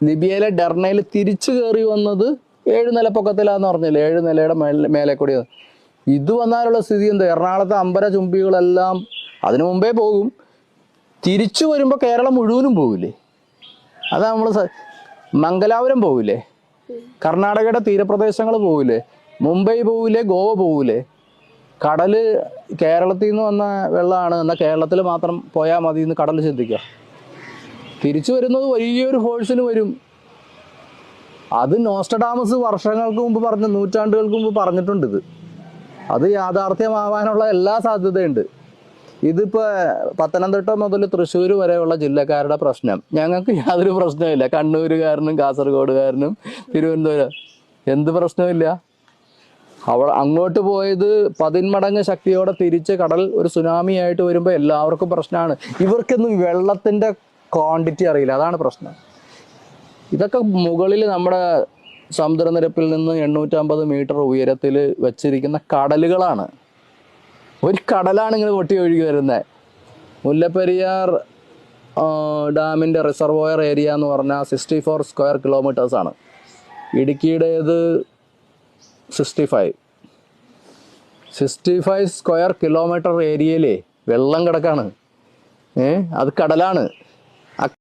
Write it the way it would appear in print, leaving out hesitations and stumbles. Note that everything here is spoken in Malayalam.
ലിബിയയിലെ ഡെർണയിൽ തിരിച്ചു കയറി വന്നത് 7 നില പൊക്കത്തിലാന്ന് പറഞ്ഞില്ലേ, 7 നിലയുടെ മേലെ കൂടി. ഇത് വന്നാലുള്ള സ്ഥിതി എന്താ? എറണാകുളത്തെ അമ്പര ചുംബികളെല്ലാം അതിനു മുമ്പേ പോകും, തിരിച്ചു വരുമ്പോൾ കേരളം മുഴുവനും പോകില്ലേ? അതാ നമ്മൾ മംഗലാപുരം പോകില്ലേ, കർണാടകയുടെ തീരപ്രദേശങ്ങൾ പോകില്ലേ, മുംബൈ പോകില്ലേ, ഗോവ പോകില്ലേ? കടല് കേരളത്തിൽ നിന്ന് വന്ന വെള്ളമാണ്, എന്നാൽ കേരളത്തിൽ മാത്രം പോയാൽ മതി എന്ന് കടൽ ചിന്തിക്കുക. തിരിച്ചു വരുന്നത് വലിയൊരു ഫോഴ്സിന് വരും. അത് നോസ്ട്രഡാമസ് വർഷങ്ങൾക്ക് മുമ്പ് പറഞ്ഞ, നൂറ്റാണ്ടുകൾക്ക് മുമ്പ് പറഞ്ഞിട്ടുണ്ട്. അത് യാഥാർത്ഥ്യമാവാനുള്ള എല്ലാ സാധ്യതയുണ്ട്. ഇതിപ്പോൾ പത്തനംതിട്ട മുതൽ തൃശ്ശൂർ വരെയുള്ള ജില്ലക്കാരുടെ പ്രശ്നം ഞങ്ങൾക്ക് യാതൊരു പ്രശ്നമില്ല. കണ്ണൂരുകാരനും കാസർഗോഡുകാരനും തിരുവനന്തപുരം എന്ത് പ്രശ്നമില്ല. അങ്ങോട്ട് പോയത് 10 മടങ്ങ് ശക്തിയോടെ തിരിച്ച് കടൽ ഒരു സുനാമി ആയിട്ട് വരുമ്പോൾ എല്ലാവർക്കും പ്രശ്നമാണ്. ഇവർക്കൊന്നും വെള്ളത്തിൻ്റെ ക്വാണ്ടിറ്റി അറിയില്ല, അതാണ് പ്രശ്നം. ഇതൊക്കെ മുകളിൽ നമ്മുടെ സമുദ്രനിരപ്പിൽ നിന്ന് 850 മീറ്റർ ഉയരത്തിൽ വെച്ചിരിക്കുന്ന കടലുകളാണ്. ഒരു കടലാണ് ഇങ്ങനെ പൊട്ടി ഒഴുകി വരുന്നത്. മുല്ലപ്പെരിയാർ ഡാമിൻ്റെ റിസർവോയർ ഏരിയ എന്ന് പറഞ്ഞാൽ 64 സ്ക്വയർ കിലോമീറ്റേഴ്സാണ്. ഇടുക്കിയുടേത് 65 സ്ക്വയർ കിലോമീറ്റർ ഏരിയയിലേ വെള്ളം കിടക്കാണ്. അത് കടലാണ്.